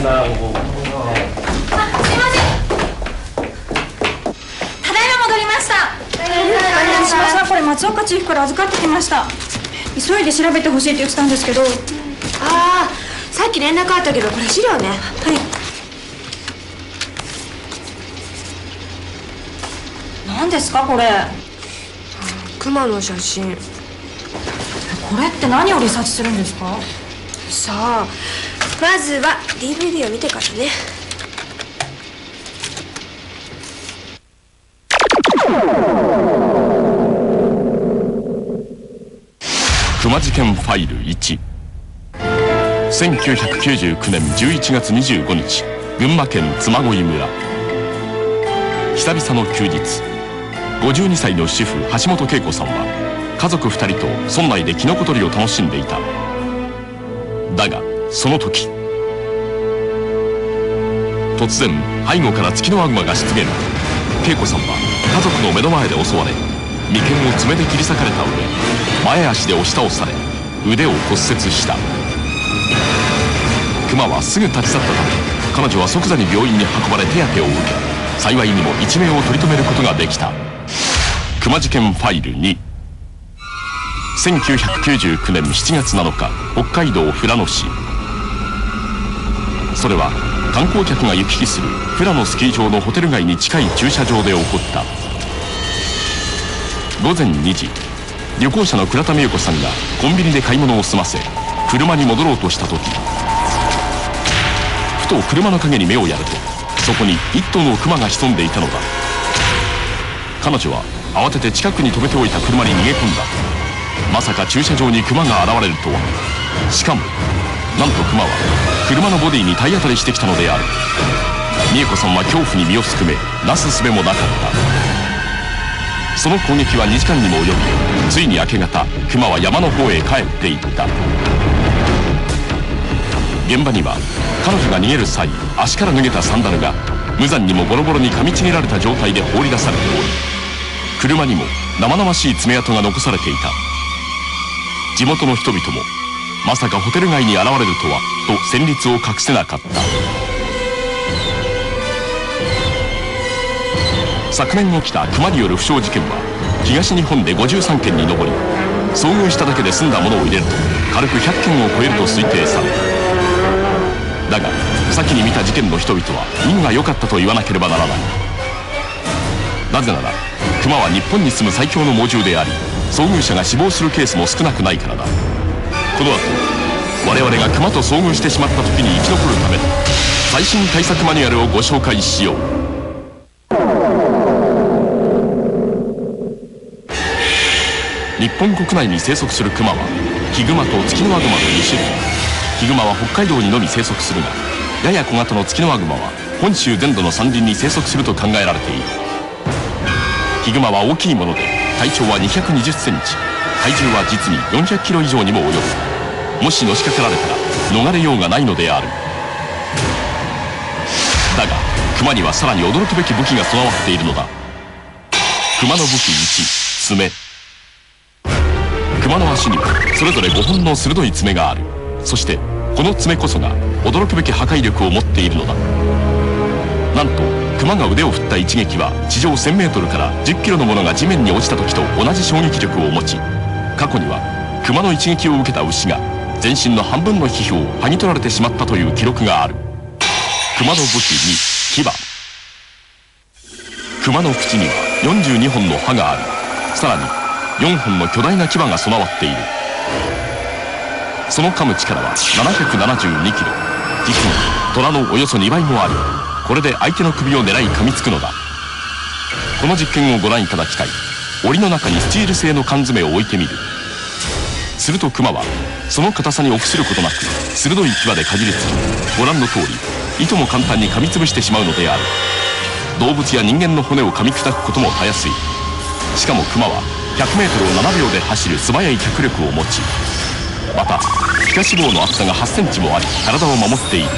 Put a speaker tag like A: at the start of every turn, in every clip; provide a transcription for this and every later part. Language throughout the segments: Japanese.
A: 戻りました。石破さん、これ松岡チーフから預かってきました。急いで調べてほしいって言ってたんですけど。
B: ああ、さっき連絡あったけど、これ資料ね。はい。
A: 何ですかこれ。
B: 熊の写真。
A: これって何をリサーチするんですか？
B: さあ、まずは DVD を見てからね。
C: 熊事件ファイル1。1999年11月25日、群馬県嬬恋村。久々の休日。52歳の主婦橋本恵子さんは家族2人と村内でキノコ採りを楽しんでいた。だがその時、突然背後からツキノワグマが出現。恵子さんは家族の目の前で襲われ、眉間を爪で切り裂かれた上、前足で押し倒され腕を骨折した。熊はすぐ立ち去ったため、彼女は即座に病院に運ばれ手当てを受け、幸いにも一命を取り留めることができた。熊事件ファイル2。1999年7月7日、北海道富良野市。それは観光客が行き来する富良野スキー場のホテル街に近い駐車場で起こった。午前2時、旅行者の倉田美代子さんがコンビニで買い物を済ませ車に戻ろうとした時、ふと車の陰に目をやると、そこに一頭の熊が潜んでいたのだ。彼女は慌てて近くに止めておいた車に逃げ込んだ。まさか駐車場に熊が現れるとは。しかもなんと熊は車のボディに体当たりしてきたのである。美恵子さんは恐怖に身をすくめ、なすすべもなかった。その攻撃は2時間にも及び、ついに明け方、熊は山の方へ帰っていった。現場には彼女が逃げる際、足から脱げたサンダルが無残にもボロボロに噛みちぎられた状態で放り出されており、車にも生々しい爪痕が残されていた。地元の人々もまさかホテル街に現れるとはと戦慄を隠せなかった。昨年起きた熊による負傷事件は東日本で53件に上り、遭遇しただけで済んだものを入れると軽く100件を超えると推定される。だが先に見た事件の人々は運が良かったと言わなければならない。なぜなら熊は日本に住む最強の猛獣であり、遭遇者が死亡するケースも少なくないからだ。この後我々が熊と遭遇してしまった時に生き残るための最新対策マニュアルをご紹介しよう。日本国内に生息するクマはヒグマとツキノワグマの2種類。ヒグマは北海道にのみ生息するが、やや小型のツキノワグマは本州全土の山林に生息すると考えられている。ヒグマは大きいもので体長は220センチ、体重は実に400キロ以上にも及ぶ。もしのしかかられたら逃れようがないのである。だがクマにはさらに驚くべき武器が備わっているのだ。クマの武器1、爪。クマの足にはそれぞれ5本の鋭い爪がある。そしてこの爪こそが驚くべき破壊力を持っているのだ。なんとクマが腕を振った一撃は地上 1000m から10キロのものが地面に落ちた時と同じ衝撃力を持ち、過去にはクマの一撃を受けた牛が全身の半分の皮膚を剥ぎ取られてしまったという記録がある。クマの武器2、牙。クマの口には42本の歯があり、さらに4本の巨大な牙が備わっている。その噛む力は772キロ、実に虎のおよそ2倍もあり、これで相手の首を狙い噛みつくのだ。この実験をご覧いただきたい。檻の中にスチール製の缶詰を置いてみる。するとクマはその硬さに臆することなく鋭い牙でかじりつき、ご覧の通りいとも簡単に噛みつぶしてしまうのである。動物や人間の骨を噛み砕くこともたやすい。しかもクマは 100m を7秒で走る素早い脚力を持ち、また皮下脂肪の厚さが8センチもあり体を守っている。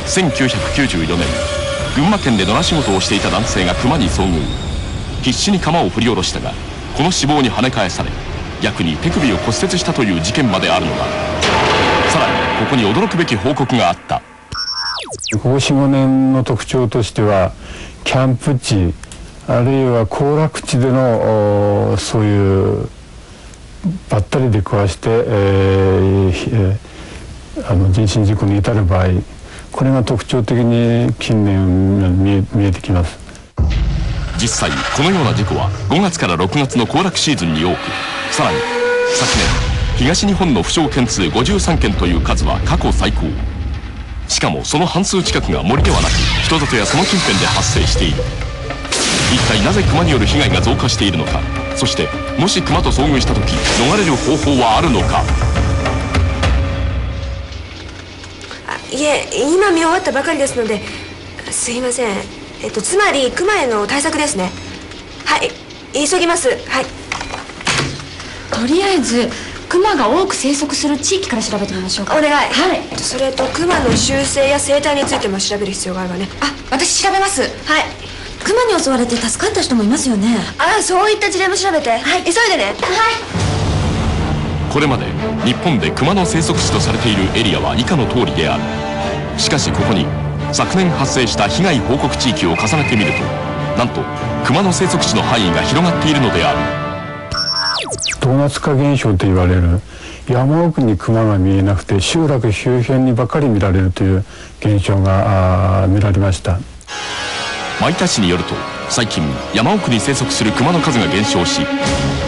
C: 1994年、群馬県で野良仕事をしていた男性がクマに遭遇。必死に鎌を振り下ろしたが、この脂肪に跳ね返され逆に手首を骨折したという事件まであるのだ。さらにここに驚くべき報告があった。
D: ここ 4,5 年の特徴としては、キャンプ地あるいは行楽地でのそういうばったり出くわして、人身事故に至る場合、これが特徴的に近年見えてきます。
C: 実際このような事故は5月から6月の行楽シーズンに多く、さらに昨年東日本の負傷件数53件という数は過去最高。しかもその半数近くが森ではなく人里やその近辺で発生している。一体なぜ熊による被害が増加しているのか、そしてもし熊と遭遇した時逃れる方法はあるのか。
B: いえ、今見終わったばかりですので、すいません。つまり熊への対策ですね。はい、急ぎます。はい。
A: とりあえず熊が多く生息する地域から調べてみましょうか。
B: お願い。
A: はい。
B: それと熊の習性や生態についても調べる必要があるわね。
A: あ、私調べます。はい。熊に襲われて助かった人もいますよね。
B: あ、そういった事例も調べて。はい。急いでね。はい。
C: これまで日本で熊の生息地とされているエリアは以下の通りである。しかしここに昨年発生した被害報告地域を重ねてみると、なんと熊の生息地の範囲が広がっているのである。
D: ドーナツ化現象と言われる、山奥に熊が見えなくて集落周辺にばかり見られるという現象が見られました。
C: 米田市によると、最近山奥に生息する熊の数が減少し、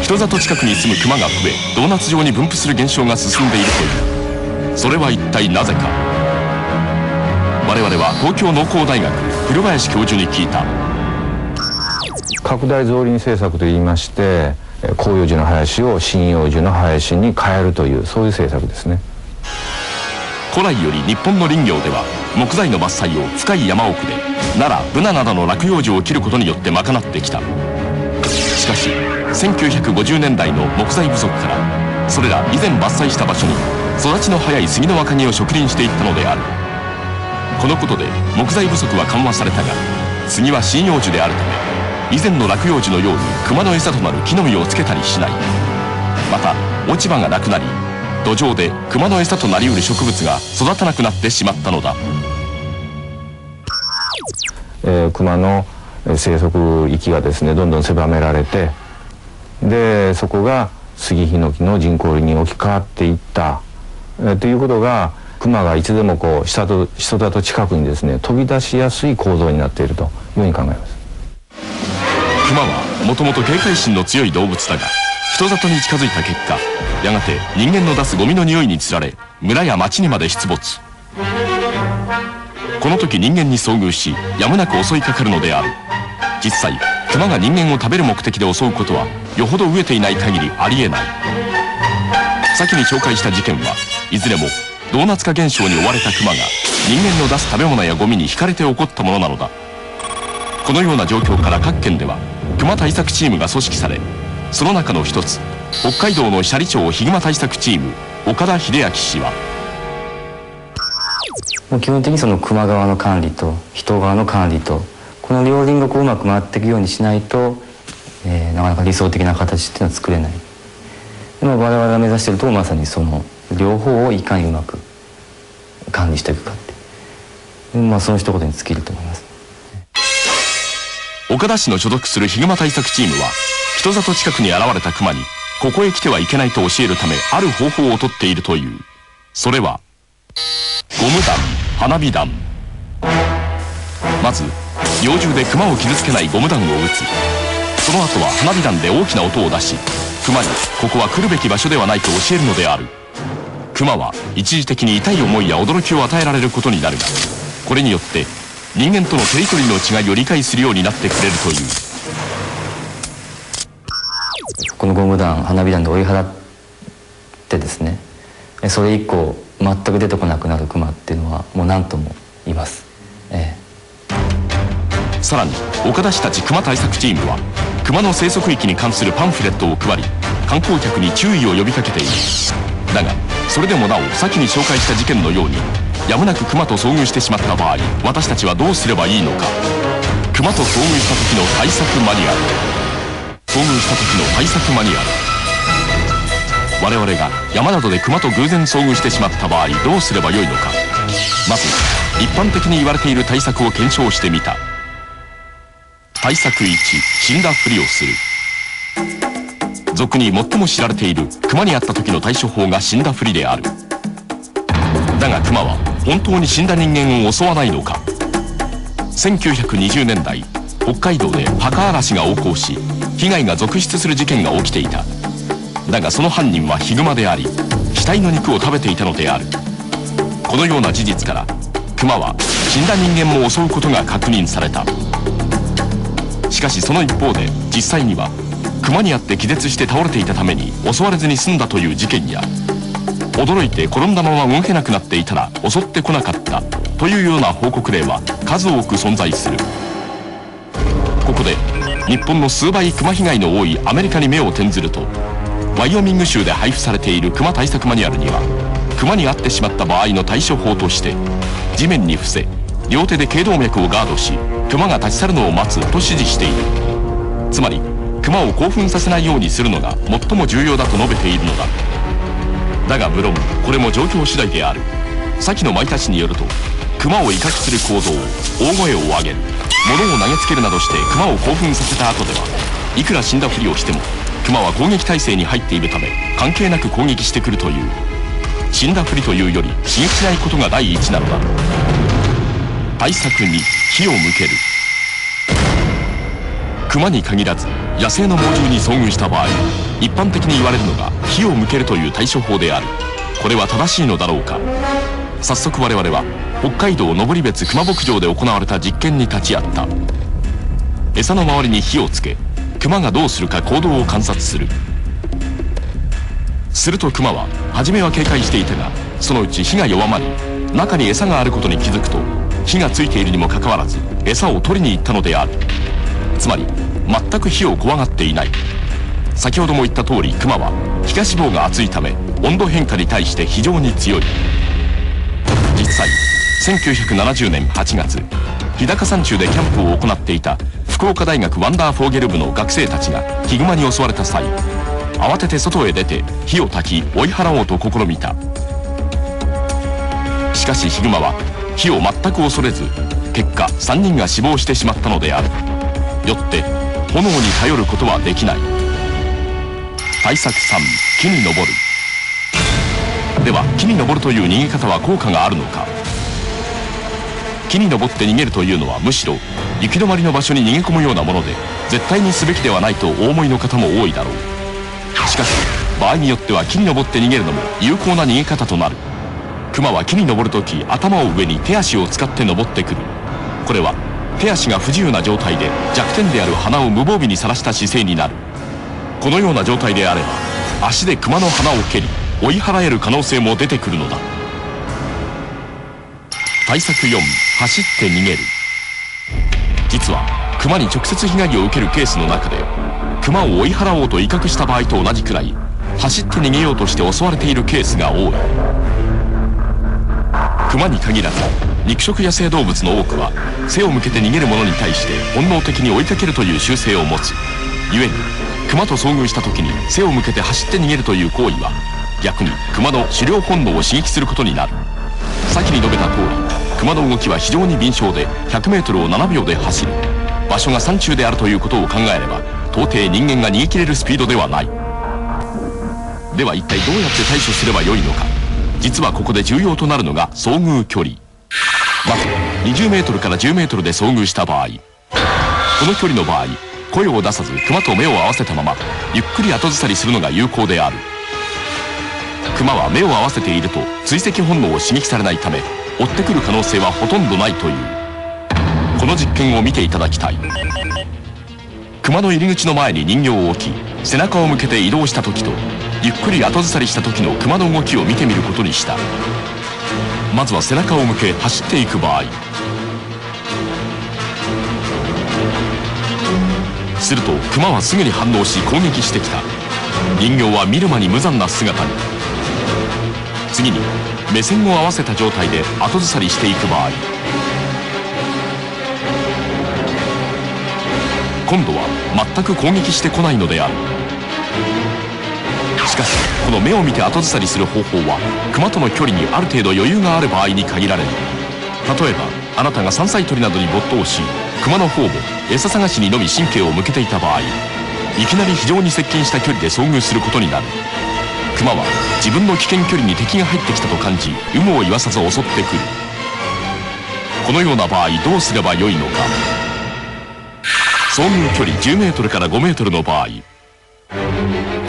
C: 人里近くに住む熊が増えドーナツ状に分布する現象が進んでいるという。それは一体なぜか。我々は東京農工大学古林教授に聞いた。
E: 拡大造林政策といいまして、広葉樹の林を針葉樹の林に変えるという、そういう政策ですね。
C: 古来より日本の林業では木材の伐採を深い山奥で奈良、ブナなどの落葉樹を切ることによって賄ってきた。しかし1950年代の木材不足から、それら以前伐採した場所に育ちの早い杉の若木を植林していったのである。このことで木材不足は緩和されたが、杉は針葉樹であるため、以前の落葉樹のように熊の餌となる木の実をつけたりしない。また落ち葉がなくなり、土壌で熊の餌となりうる植物が育たなくなってしまったのだ。
E: 熊の生息域がですね、どんどん狭められて、でそこが杉ヒノキの人工林に置き換わっていった、ということが、熊がいつでもこう人里近くにですね飛び出しやすい構造になっているというふうに考えます。
C: 熊はもともと警戒心の強い動物だが、人里に近づいた結果、やがて人間の出すゴミの匂いにつられ村や町にまで出没。この時人間に遭遇しやむなく襲いかかるのである。実際熊が人間を食べる目的で襲うことはよほど飢えていない限りありえない。先に紹介した事件はいずれもドーナツ化現象に追われた熊が人間の出す食べ物やゴミに惹かれて起こったものなのだ。このような状況から各県では熊対策チームが組織され、その中の一つ北海道の斜里町ヒグマ対策チーム岡田秀明氏は、
F: もう基本的にその熊側の管理と人側の管理とこの両輪がこううまく回っていくようにしないと、なかなか理想的な形っていうのは作れない。でも我々が目指しているところはまさにその両方をいかにうまく管理していくかって、その一言に尽きると思います。
C: 岡田氏の所属するヒグマ対策チームは、人里近くに現れた熊にここへ来てはいけないと教えるためある方法をとっているという。それはゴム弾、花火弾。まず猟銃で熊を傷つけないゴム弾を撃つ。その後は花火弾で大きな音を出し、熊にここは来るべき場所ではないと教えるのである。熊は一時的に痛い思いや驚きを与えられることになるが、これによって人間とのテリトリーの違いを理解するようになってくれるという。
F: このゴム弾、花火弾で追い払ってですね、それ以降全く出てこなくなる熊っていうのはもう何ともいます。
C: さらに岡田氏たち熊対策チームは熊の生息域に関するパンフレットを配り、観光客に注意を呼びかけている。だがそれでもなお先に紹介した事件のようにやむなく熊と遭遇してしまった場合、私たちはどうすればいいのか。熊と遭遇した時の対策マニュアル。遭遇した時の対策マニュアル。我々が山などで熊と偶然遭遇してしまった場合どうすればよいのか。まず一般的に言われている対策を検証してみた。対策1、死んだふりをする。俗に最も知られている熊に会った時の対処法が死んだふりである。だが熊は本当に死んだ人間を襲わないのか。1920年代北海道で墓荒らしが横行し被害が続出する事件が起きていた。だがその犯人はヒグマであり死体の肉を食べていたのである。このような事実から熊は死んだ人間も襲うことが確認された。しかしその一方で実際には熊にあって気絶して倒れていたために襲われずに済んだという事件や、驚いて転んだまま動けなくなっていたら襲ってこなかったというような報告例は数多く存在する。ここで日本の数倍熊被害の多いアメリカに目を転ずると、ワイオミング州で配布されている熊対策マニュアルには熊に遭ってしまった場合の対処法として、地面に伏せ両手で頸動脈をガードし熊が立ち去るのを待つと指示している。つまり熊を興奮させないようにするのが最も重要だと述べているのだ。だが無論これも状況次第である。先の舞たちによると、熊を威嚇する行動、大声を上げる、物を投げつけるなどして熊を興奮させた後ではいくら死んだふりをしても熊は攻撃態勢に入っているため関係なく攻撃してくるという。死んだふりというより刺激しないことが第一なのだ。対策2、火を向ける。熊に限らず野生の猛獣に遭遇した場合、一般的に言われるのが火を向けるという対処法である。これは正しいのだろうか。早速我々は北海道登別熊牧場で行われた実験に立ち会った。餌の周りに火をつけ熊がどうするか行動を観察する。すると熊は初めは警戒していたが、そのうち火が弱まり中に餌があることに気づくと、火がついているにもかかわらず餌を取りに行ったのである。つまり全く火を怖がっていない。先ほども言った通り熊は皮下脂肪が厚いため温度変化に対して非常に強い。実際1970年8月日高山中でキャンプを行っていた福岡大学ワンダーフォーゲル部の学生たちがヒグマに襲われた際、慌てて外へ出て火を焚き追い払おうと試みた。しかしヒグマは火を全く恐れず、結果3人が死亡してしまったのである。よって炎に頼ることはできない。対策3、木に登る。では木に登るという逃げ方は効果があるのか。木に登って逃げるというのはむしろ行き止まりの場所に逃げ込むようなもので、絶対にすべきではないとお思いの方も多いだろう。しかし場合によっては木に登って逃げるのも有効な逃げ方となる。熊は木に登るとき頭を上に手足を使って登ってくる。これは手足が不自由な状態で弱点である鼻を無防備にさらした姿勢になる。このような状態であれば足で熊の鼻を蹴り追い払える可能性も出てくるのだ。対策4、走って逃げる。実は熊に直接被害を受けるケースの中で、熊を追い払おうと威嚇した場合と同じくらい走って逃げようとして襲われているケースが多い。熊に限らず肉食野生動物の多くは背を向けて逃げる者に対して本能的に追いかけるという習性を持つ。故に熊と遭遇した時に背を向けて走って逃げるという行為は逆に熊の狩猟本能を刺激することになる。先に述べた通り熊の動きは非常に敏捷で 100m を7秒で走る。場所が山中であるということを考えれば到底人間が逃げ切れるスピードではない。では一体どうやって対処すればよいのか。実はここで重要となるのが遭遇距離。まず 20m から 10m で遭遇した場合、この距離の場合声を出さず熊と目を合わせたままゆっくり後ずさりするのが有効である。熊は目を合わせていると追跡本能を刺激されないため追ってくる可能性はほとんどないという。この実験を見ていただきたい。熊の入り口の前に人形を置き背中を向けて移動した時とゆっくり後ずさりした時の熊の動きを見てみることにした。まずは背中を向け走っていく場合、すると熊はすぐに反応し攻撃してきた。人形は見る間に無残な姿に。次に目線を合わせた状態で後ずさりしていく場合、今度は全く攻撃してこないのである。しかしこの目を見て後ずさりする方法は熊との距離にある程度余裕がある場合に限られる。例えばあなたが山菜採りなどに没頭し、熊の方も餌探しにのみ神経を向けていた場合、いきなり非常に接近した距離で遭遇することになる。熊は自分の危険距離に敵が入ってきたと感じ、有無を言わさず襲ってくる。このような場合どうすればよいのか。遭遇距離10メートルから5メートルの場合、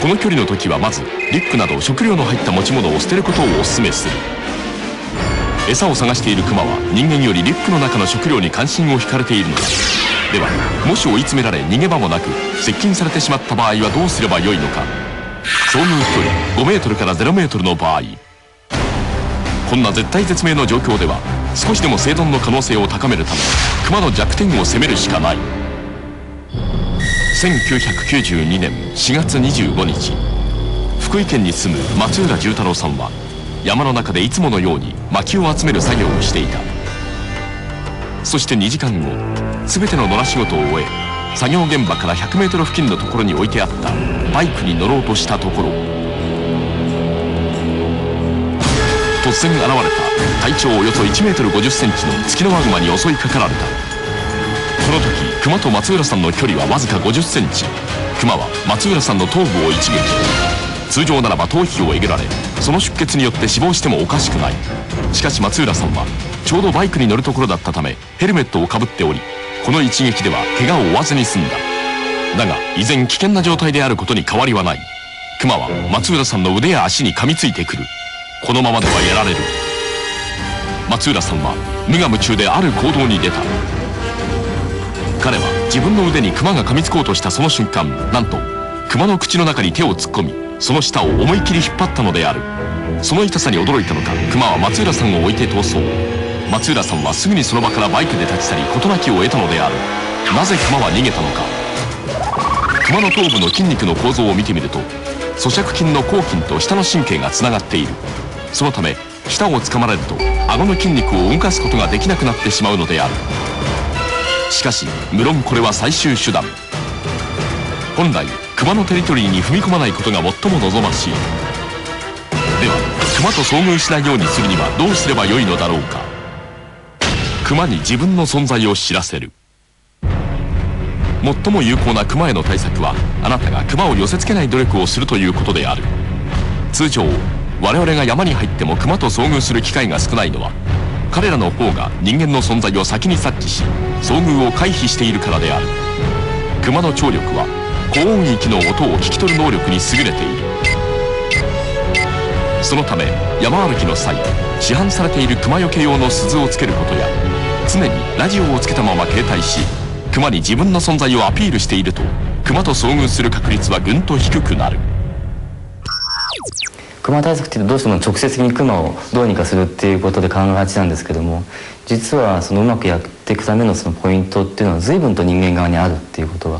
C: この距離の時はまずリュックなど食料の入った持ち物を捨てることをお勧めする。餌を探しているクマは人間よりリュックの中の食料に関心を惹かれているのだ。ではもし追い詰められ逃げ場もなく接近されてしまった場合はどうすればよいのか。遭遇距離5メートルから0メートルの場合、こんな絶対絶命の状況では少しでも生存の可能性を高めるためクマの弱点を攻めるしかない。1992年4月25日、福井県に住む松浦重太郎さんは山の中でいつものように薪を集める作業をしていた。そして2時間後、全ての野良仕事を終え作業現場から100メートル付近のところに置いてあったバイクに乗ろうとしたところ、突然現れた体長およそ1メートル50センチのツキノワグマに襲いかかられた。この時クマと松浦さんの距離はわずか50センチ。クマは松浦さんの頭部を一撃。通常ならば頭皮をえぐられその出血によって死亡してもおかしくない。しかし松浦さんはちょうどバイクに乗るところだったためヘルメットをかぶっており、この一撃では怪我を負わずに済んだ。だが依然危険な状態であることに変わりはない。クマは松浦さんの腕や足に噛みついてくる。このままではやられる。松浦さんは無我夢中である行動に出た。彼は自分の腕にクマが噛みつこうとしたその瞬間、なんとクマの口の中に手を突っ込みその舌を思い切り引っ張ったのである。その痛さに驚いたのかクマは松浦さんを置いて逃走。松浦さんはすぐにその場からバイクで立ち去り事なきを得たのである。なぜクマは逃げたのか。クマの頭部の筋肉の構造を見てみると咀嚼筋の後筋と舌の神経がつながっている。そのため舌をつかまれると顎の筋肉を動かすことができなくなってしまうのである。しかし無論これは最終手段。本来クマのテリトリーに踏み込まないことが最も望ましい。ではクマと遭遇しないようにするにはどうすればよいのだろうか。クマに自分の存在を知らせる。最も有効なクマへの対策はあなたがクマを寄せつけない努力をするということである。通常我々が山に入ってもクマと遭遇する機会が少ないのは彼らの方が人間の存在を先に察知し遭遇を回避しているからである。クマの聴力は高音域の音を聞き取る能力に優れている。そのため山歩きの際市販されているクマよけ用の鈴をつけることや常にラジオをつけたまま携帯しクマに自分の存在をアピールしているとクマと遭遇する確率はぐんと低くなる。
F: クマ対策っていうとどうしても直接的にクマをどうにかするっていうことで考えがちなんですけども、実はそのうまくやっていくためのそのポイントっていうのは随分と人間側にあるっていうこと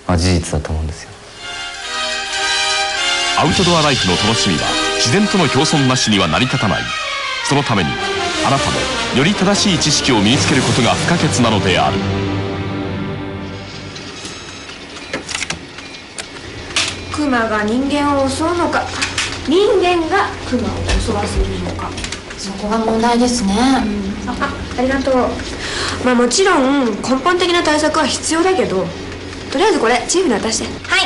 F: は、事実だと思うんですよ。
C: アウトドアライフの楽しみは自然との共存なしには成り立たない。そのためにあなたもより正しい知識を身につけることが不可欠なのである。
B: クマが人間を襲うのか人間がクマを襲わせるのか、
G: そこが問題ですね。
B: ありがとう。もちろん根本的な対策は必要だけど、とりあえずこれチーフに渡して。
G: はい。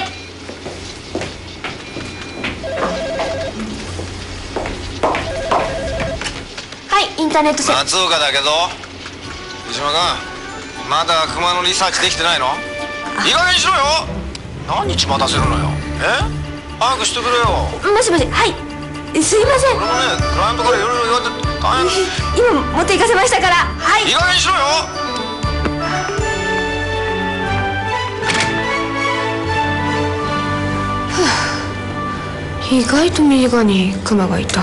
B: はい、インターネット
H: 松岡だけど藤島君、まだ熊のリサーチできてないの？いい加減にしろよ。何日待たせるのよ。早くしてくれよ。
B: もしもし、はい、すいません。
H: 俺もね、クライアントからいろいろ言われて大変。
B: 今持って行かせましたから。はい、
H: いい加減にしろよ。
B: 意外と右側にクマがいた。